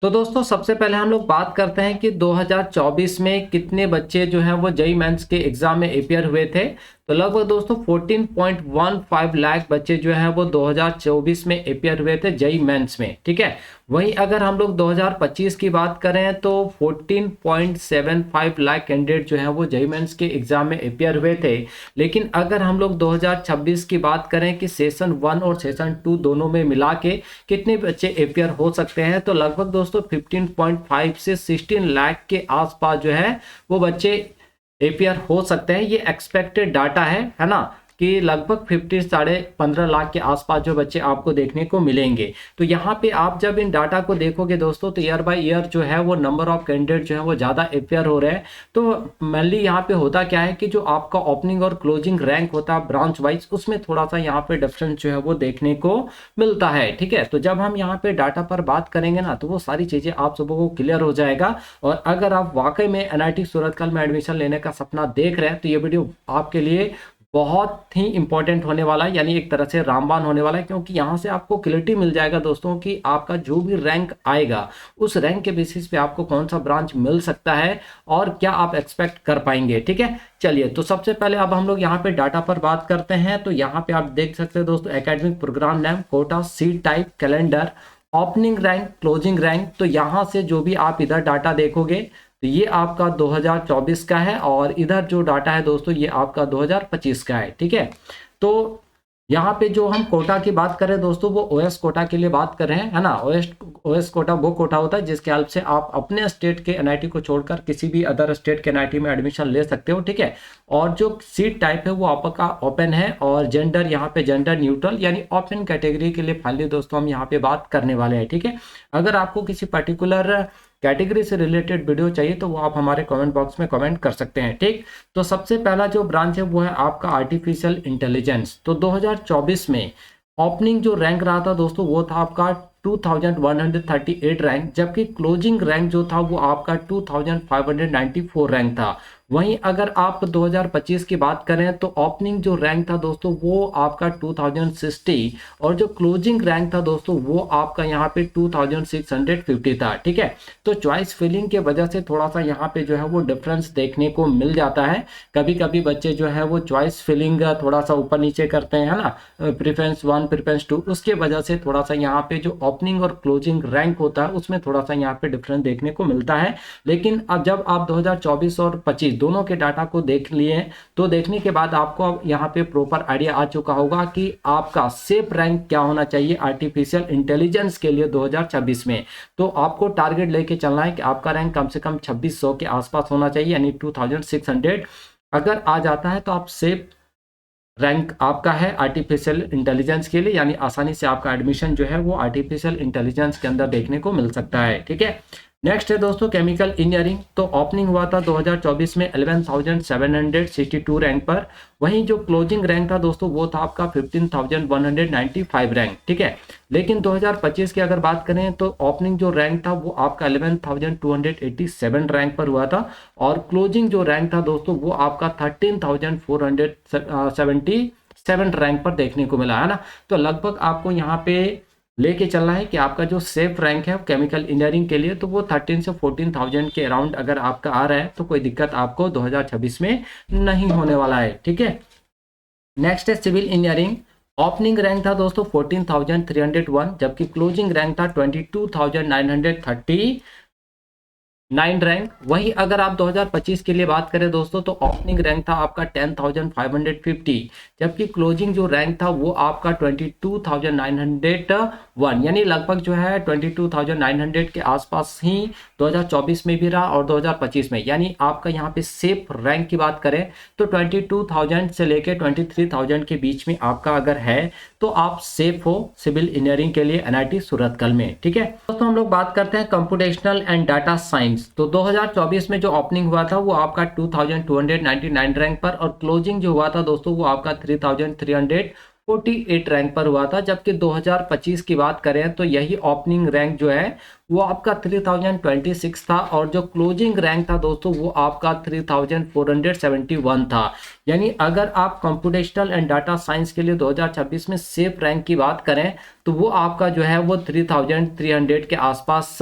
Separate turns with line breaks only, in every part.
तो दोस्तों सबसे पहले हम लोग बात करते हैं कि 2024 में कितने बच्चे जो हैं वो जेईई मेंस के एग्जाम में अपियर हुए थे। तो लगभग दोस्तों 14.15 लाख बच्चे जो हैं वो 2024 में अपियर हुए थे जेईई मेंस में। ठीक है, वहीं अगर हम लोग 2025 की बात करें तो 14.75 लाख कैंडिडेट जो हैं वो जेईई मेंस के एग्जाम में अपियर हुए थे। लेकिन अगर हम लोग 2026 की बात करें कि सेशन 1 और सेशन 2 दोनों में मिला के कितने बच्चे अपियर हो सकते हैं, तो लगभग दोस्तों 15.5 से 16 लाख के आसपास जो है वो बच्चे अपियर हो सकते हैं। ये एक्सपेक्टेड डाटा है ना, कि लगभग 15 लाख के आसपास जो बच्चे आपको देखने को मिलेंगे। तो यहाँ पे आप जब इन डाटा को देखोगे दोस्तों तो ईयर बाय ईयर जो है वो नंबर ऑफ कैंडिडेट जो है वो ज़्यादा अपियर हो रहे हैं। तो मेनली यहाँ पे होता क्या है कि जो आपका ओपनिंग और क्लोजिंग रैंक होता है ब्रांच वाइज, उसमें थोड़ा सा यहाँ पे डिफरेंस जो है वो देखने को मिलता है। ठीक है, तो जब हम यहाँ पे डाटा पर बात करेंगे ना तो वो सारी चीज़ें आप सबों को क्लियर हो जाएगा। और अगर आप वाकई में एनआईटी सूरतकल में एडमिशन लेने का सपना देख रहे हैं तो ये वीडियो आपके लिए बहुत ही इंपॉर्टेंट होने वाला है, यानी एक तरह से रामबाण होने वाला है, क्योंकि यहाँ से आपको क्लियरिटी मिल जाएगा दोस्तों कि आपका जो भी रैंक आएगा उस रैंक के बेसिस पे आपको कौन सा ब्रांच मिल सकता है और क्या आप एक्सपेक्ट कर पाएंगे। ठीक है, चलिए तो सबसे पहले अब हम लोग यहाँ पे डाटा पर बात करते हैं। तो यहाँ पे आप देख सकते हैं दोस्तों academic program name, quota, seat type, calendar, opening rank, closing rank. तो यहाँ से जो भी आप इधर डाटा देखोगे तो ये आपका 2024 का है और इधर जो डाटा है दोस्तों ये आपका 2025 का है। ठीक है, तो यहाँ पे जो हम कोटा की बात करें दोस्तों वो ओएस कोटा के लिए बात कर रहे हैं, है ना। ओएस कोटा वो कोटा होता है जिसके हेल्प से आप अपने स्टेट के एनआईटी को छोड़कर किसी भी अदर स्टेट के एनआईटी में एडमिशन ले सकते हो। ठीक है, और जो सीट टाइप है वो आपका ओपन है और जेंडर यहाँ पे जेंडर न्यूट्रल यानी ओपन कैटेगरी के लिए फाइनली दोस्तों हम यहाँ पे बात करने वाले हैं। ठीक है, अगर आपको किसी पर्टिकुलर कैटेगरी से रिलेटेड वीडियो चाहिए तो वो आप हमारे कमेंट बॉक्स में कमेंट कर सकते हैं। ठीक, तो सबसे पहला जो ब्रांच है वो है आपका आर्टिफिशियल इंटेलिजेंस। तो 2024 में ओपनिंग जो रैंक रहा था दोस्तों वो था आपका 2138 रैंक, जबकि क्लोजिंग रैंक जो था वो आपका 2594 रैंक था। वहीं अगर आप 2025 की बात करें तो ओपनिंग जो रैंक था दोस्तों वो आपका 2060 और जो क्लोजिंग रैंक था दोस्तों वो आपका यहाँ पे 2650 था। ठीक है, तो चॉइस फिलिंग के वजह से थोड़ा सा यहाँ पे जो है वो डिफरेंस देखने को मिल जाता है। कभी कभी बच्चे जो है वो चॉइस फिलिंग थोड़ा सा ऊपर नीचे करते हैं, है ना, प्रेफरेंस 1 प्रेफरेंस 2, उसके वजह से थोड़ा सा यहाँ पे जो ओपनिंग और क्लोजिंग रैंक होता है उसमें थोड़ा सा यहाँ पे डिफरेंस देखने को मिलता है। लेकिन अब जब आप 2024 और 25 दोनों के डाटा को देख लिए तो देखने के बाद आपको अब यहाँ पे प्रॉपर आइडिया आ चुका होगा कि आपका सेफ रैंक क्या होना चाहिए आर्टिफिशियल इंटेलिजेंस के लिए 2026 में। तो आपको टारगेट लेके चलना है कि आपका रैंक कम से कम 2600 के आसपास होना चाहिए, यानी 2600 अगर आ जाता है तो आप सेफ रैंक आपका है आर्टिफिशियल इंटेलिजेंस के लिए, यानी आसानी से आपका एडमिशन जो है वो आर्टिफिशियल इंटेलिजेंस के अंदर देखने को मिल सकता है। ठीक है, नेक्स्ट है दोस्तों केमिकल इंजीनियरिंग। तो ओपनिंग हुआ था 2024 में 11,762 रैंक पर, वहीं जो क्लोजिंग रैंक था दोस्तों वो था आपका 15,195 रैंक। ठीक है, लेकिन 2025 की अगर बात करें तो ओपनिंग जो रैंक था वो आपका 11,287 रैंक पर हुआ था और क्लोजिंग जो रैंक था दोस्तों वो आपका 13,477 रैंक पर देखने को मिला, है ना। तो लगभग आपको यहाँ पे लेके चलना है कि आपका जो सेफ रैंक है केमिकल इंजीनियरिंग के लिए तो वो 13 से 14,000 के अराउंड अगर आपका आ रहा है तो कोई दिक्कत आपको 2026 में नहीं होने वाला है। ठीक है, नेक्स्ट है सिविल इंजीनियरिंग। ओपनिंग रैंक था दोस्तों 14,301 जबकि क्लोजिंग रैंक था 22,939 रैंक। वही अगर आप 2025 के लिए बात करें दोस्तों तो ओपनिंग रैंक था आपका 10,550 जबकि क्लोजिंग जो रैंक था वो आपका 22,901, यानी लगभग जो है 22,900 के आसपास ही 2024 में भी रहा और 2025 में। यानी आपका यहाँ पे सेफ रैंक की बात करें तो 22,000 से लेके 23,000 के बीच में आपका अगर है तो आप सेफ हो सिविल इंजीनियरिंग के लिए एनआईटी सूरतकल में। ठीक है दोस्तों, हम लोग बात करते हैं कंप्यूटेशनल एंड डाटा साइंस। तो 2024 में जो ओपनिंग हुआ था वो आपका 2299 रैंक पर और क्लोजिंग जो हुआ था दोस्तों वो आपका 3348 रैंक पर हुआ था। जबकि 2025 की बात करें तो यही ओपनिंग रैंक जो है वो आपका 3026 था, और जो क्लोजिंग रैंक था दोस्तों वो आपका 3471 था। यानी अगर आप कंप्यूटेशनल एंड डाटा साइंस के लिए 2026 में सेफ रैंक की बात करें तो वो आपका जो है वो 3300 के आसपास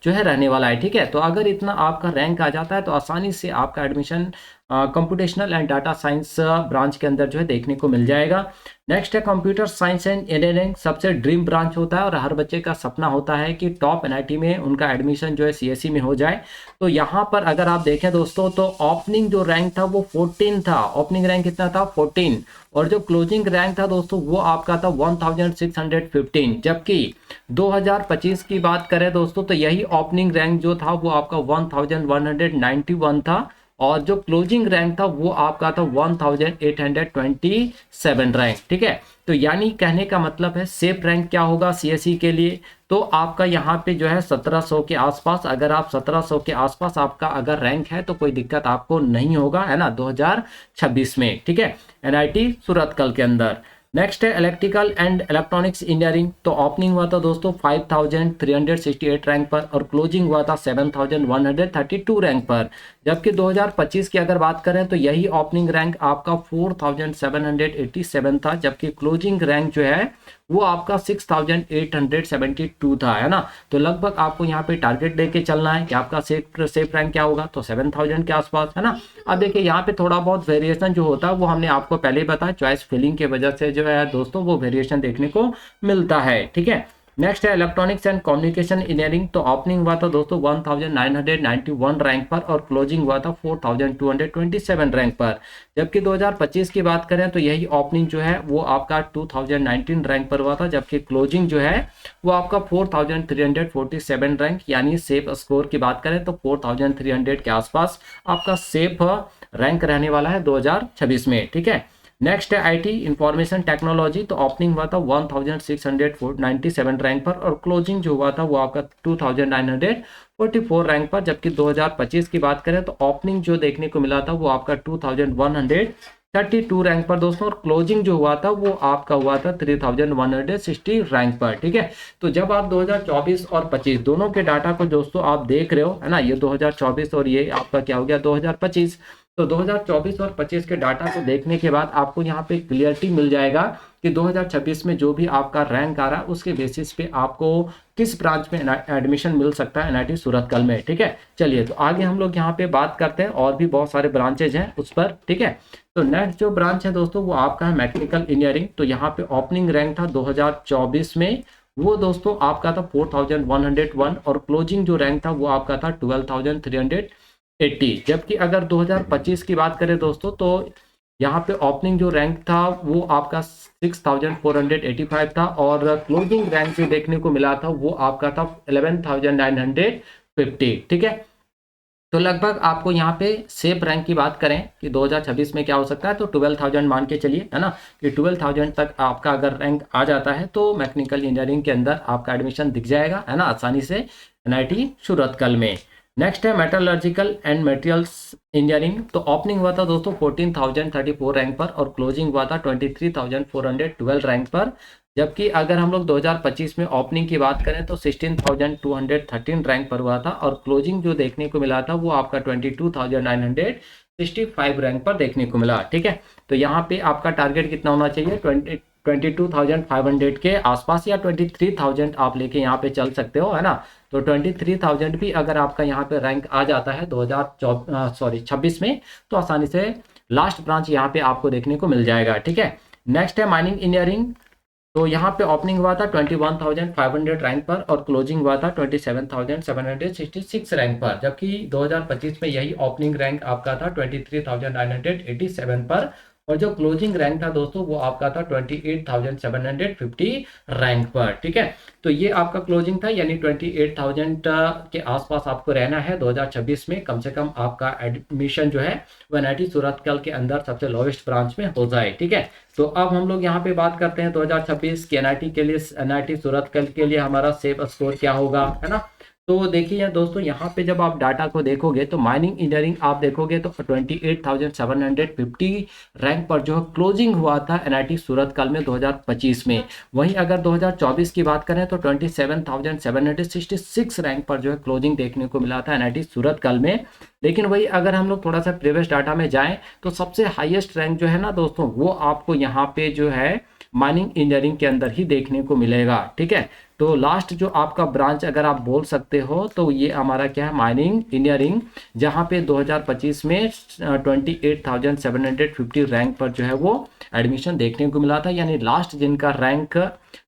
जो है रहने वाला है। ठीक है, तो अगर इतना आपका रैंक आ जाता है तो आसानी से आपका admission computational and data science branch के अंदर जो है देखने को मिल जाएगा। नेक्स्ट है कंप्यूटर साइंस एंड इंजीनियरिंग, सबसे ड्रीम ब्रांच होता है और हर बच्चे का सपना होता है कि टॉप एनआईटी में उनका एडमिशन जो है सीएसई में हो जाए। तो यहाँ पर अगर आप देखें दोस्तों तो ओपनिंग जो रैंक था वो 14 था, ओपनिंग रैंक कितना था 14, और जो क्लोजिंग रैंक था दोस्तों वो आपका था 1615, जबकि 2025 की बात करें दोस्तों तो यही ओपनिंग रैंक जो था वो आपका 1191 था, और जो क्लोजिंग रैंक था वो आपका था 1827 रैंक। ठीक है, तो यानी कहने का मतलब है सेफ रैंक क्या होगा सीएसई के लिए, तो आपका यहाँ पे जो है 1700 के आसपास, अगर आप 1700 के आसपास आपका अगर रैंक है तो कोई दिक्कत आपको नहीं होगा, है ना, 2026 में। ठीक है, एनआईटी सूरतकल के अंदर। नेक्स्ट है इलेक्ट्रिकल एंड इलेक्ट्रॉनिक्स इंजीनियरिंग, तो ओपनिंग हुआ था दोस्तों 5368 रैंक पर और क्लोजिंग हुआ था 7132 रैंक पर, जबकि 2025 की अगर बात करें तो यही ओपनिंग रैंक आपका 4787 था, जबकि क्लोजिंग रैंक जो है वो आपका 6872 था, है ना। तो लगभग आपको यहाँ पे टारगेट लेके चलना है कि आपका सेफ रैंक क्या होगा, तो 7000 के आसपास, है ना। अब देखिए यहाँ पे थोड़ा बहुत वेरिएशन जो होता है वो हमने आपको पहले ही बताया, चॉइस फिलिंग की वजह से जो है दोस्तों वो वेरिएशन देखने को मिलता है। ठीक है, नेक्स्ट है इलेक्ट्रॉनिक्स एंड कम्युनिकेशन इंजीनियरिंग, तो ओपनिंग हुआ था दोस्तों 1991 रैंक पर और क्लोजिंग हुआ था 4227 रैंक पर, जबकि 2025 की बात करें तो यही ओपनिंग जो है वो आपका 2019 रैंक पर हुआ था, जबकि क्लोजिंग जो है वो आपका 4347 रैंक, यानी सेफ स्कोर की बात करें तो 4300 के आसपास आपका सेफ रैंक रहने वाला है 2026 में। ठीक है, नेक्स्ट है आईटी इंफॉर्मेशन टेक्नोलॉजी, तो ओपनिंग हुआ था 1697 रैंक पर और क्लोजिंग जो हुआ था वो आपका 2944 रैंक पर, जबकि 2025 की बात करें तो ओपनिंग जो देखने को मिला था वो आपका 2132 रैंक पर दोस्तों, और क्लोजिंग जो हुआ था वो आपका हुआ था 3160 रैंक पर। ठीक है, तो जब आप 2024 और 25 दोनों के डाटा को दोस्तों आप देख रहे हो, है ना, ये 2024 और ये आपका क्या हो गया 2025, तो 2024 और 25 के डाटा को देखने के बाद आपको यहाँ पे क्लियरिटी मिल जाएगा कि 2026 में जो भी आपका रैंक आ रहा है उसके बेसिस पे आपको किस ब्रांच में एडमिशन मिल सकता है एनआईटी सूरतकल में। ठीक है, चलिए तो आगे हम लोग यहाँ पे बात करते हैं, और भी बहुत सारे ब्रांचेज हैं उस पर। ठीक है, तो नेक्स्ट जो ब्रांच है दोस्तों वो आपका है मैकेनिकल इंजीनियरिंग, तो यहाँ पे ओपनिंग रैंक था 2024 में वो दोस्तों आपका था 4101 और क्लोजिंग जो रैंक था वो आपका था 12380, जबकि अगर 2025 की बात करें दोस्तों तो यहाँ पे ओपनिंग जो रैंक था वो आपका 6485 था और क्लोजिंग रैंक जो देखने को मिला था वो आपका था 11950। ठीक है, तो लगभग आपको यहाँ पे सेफ रैंक की बात करें कि 2026 में क्या हो सकता है तो 12000 मान के चलिए, है ना, कि 12000 तक आपका अगर रैंक आ जाता है तो मैकेनिकल इंजीनियरिंग के अंदर आपका एडमिशन दिख जाएगा, है ना, आसानी से एनआईटी सूरतकल में। नेक्स्ट है मेटलर्जिकल एंड मटेरियल्स इंजीनियरिंग, तो ओपनिंग हुआ था दोस्तों 14034 रैंक पर और क्लोजिंग हुआ था 23412 रैंक पर, जबकि अगर हम लोग 2025 में ओपनिंग की बात करें तो 16213 रैंक पर हुआ था और क्लोजिंग जो देखने को मिला था वो आपका 22965 रैंक पर देखने को मिला। ठीक है, तो यहाँ पे आपका टारगेट कितना होना चाहिए 22,500 के आसपास या 23,000 आप लेके यहाँ पे चल सकते हो, है ना। तो 23,000 भी अगर आपका यहाँ पे रैंक आ जाता है 2026 में तो आसानी से लास्ट ब्रांच यहाँ पे आपको देखने को मिल जाएगा। ठीक है, नेक्स्ट है माइनिंग इंजीनियरिंग, तो यहाँ पे ओपनिंग हुआ था 21,500 रैंक पर और क्लोजिंग हुआ था 27,766 रैंक पर, जबकि 2025 में यही ओपनिंग रैंक आपका था 23,987 पर और जो क्लोजिंग रैंक था दोस्तों वो आपका था 28,750 रैंक पर। ठीक है, तो ये आपका क्लोजिंग था, यानी 28,000 के आसपास आपको रहना है 2026 में, कम से कम आपका एडमिशन जो है वो एनआईटी सूरतकल के अंदर सबसे लोवेस्ट ब्रांच में हो जाए। ठीक है, तो अब हम लोग यहाँ पे बात करते हैं 2026 की एनआईटी के लिए, एनआईटी सूरतकल के लिए हमारा सेफ स्कोर क्या होगा, है ना। तो देखिए यार दोस्तों, यहाँ पे जब आप डाटा को देखोगे तो माइनिंग इंजीनियरिंग आप देखोगे तो 28,750 रैंक पर जो है क्लोजिंग हुआ था एनआईटी सूरतकल में 2025 में। वहीं अगर 2024 की बात करें तो 27,766 रैंक पर जो है क्लोजिंग देखने को मिला था एनआईटी सूरतकल में। लेकिन वही अगर हम लोग थोड़ा सा प्रीवियस डाटा में जाएं तो सबसे हाईएस्ट रैंक जो है ना दोस्तों, वो आपको यहाँ पे जो है माइनिंग इंजीनियरिंग के अंदर ही देखने को मिलेगा। ठीक है, तो लास्ट जो आपका ब्रांच अगर आप बोल सकते हो तो ये हमारा क्या है, माइनिंग इंजीनियरिंग, जहाँ पे 2025 में 28,750 रैंक पर जो है वो एडमिशन देखने को मिला था। यानी लास्ट जिनका रैंक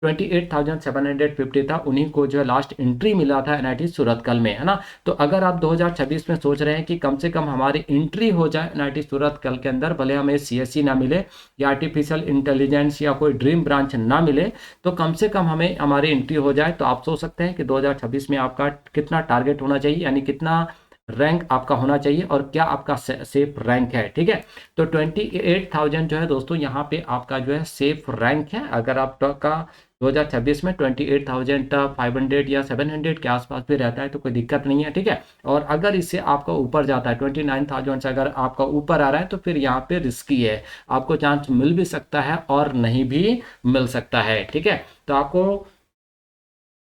28,750 था उन्हीं को जो है लास्ट एंट्री मिला था एनआईटी सूरतकल में, है ना। तो अगर आप 2026 में सोच रहे हैं कि कम से कम हमारी एंट्री हो जाए एनआईटी सूरतकल के अंदर, भले हमें सीएससी ना मिले या आर्टिफिशियल इंटेलिजेंस या कोई ड्रीम ब्रांच ना मिले, तो कम से कम हमें हमारी एंट्री हो जाए, तो आप सोच सकते हैं कि 2026 में आपका कितना टारगेट होना चाहिए, यानी कितना रैंक आपका होना चाहिए और क्या आपका सेफ रैंक है। ठीक है, तो 28,000 जो है दोस्तों यहाँ पे आपका जो है सेफ रैंक है। अगर आपका 2026 में 28,500 या 700 के आसपास भी रहता है तो कोई दिक्कत नहीं है। ठीक है, और अगर इससे आपका ऊपर जाता है 29,000 से अगर आपका ऊपर आ रहा है तो फिर यहाँ पे रिस्की है, आपको चांस मिल भी सकता है और नहीं भी मिल सकता है। ठीक है, तो आपको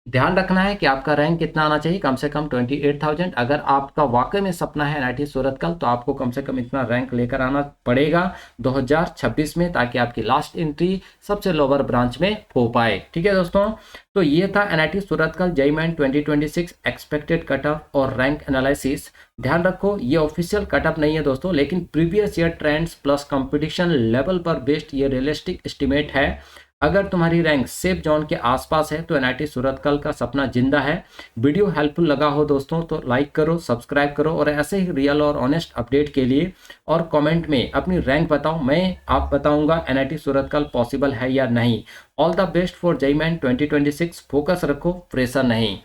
ध्यान रखना है कि आपका रैंक कितना आना चाहिए, कम से कम 28,000। अगर आपका वाकई में सपना है एनआईटी सूरतकल तो आपको कम से कम इतना रैंक लेकर आना पड़ेगा 2026 में, ताकि आपकी लास्ट एंट्री सबसे लोअर ब्रांच में हो पाए। ठीक है दोस्तों, तो ये था NIT Surathkal JEE main 2026 expected cutoff और रैंक एनालिसिस। ध्यान रखो ये ऑफिशियल कटऑफ नहीं है दोस्तों, लेकिन previous year trends plus competition level पर बेस्ड ये रियलिस्टिक एस्टिमेट है। अगर तुम्हारी रैंक सेफ जोन के आसपास है तो एनआईटी सूरतकल का सपना जिंदा है। वीडियो हेल्पफुल लगा हो दोस्तों तो लाइक करो, सब्सक्राइब करो, और ऐसे ही रियल और ऑनेस्ट अपडेट के लिए और कमेंट में अपनी रैंक बताओ, मैं आप बताऊंगा एनआईटी सूरतकल पॉसिबल है या नहीं। All the best for JEE main 2026। Focus रखो, प्रेशर नहीं।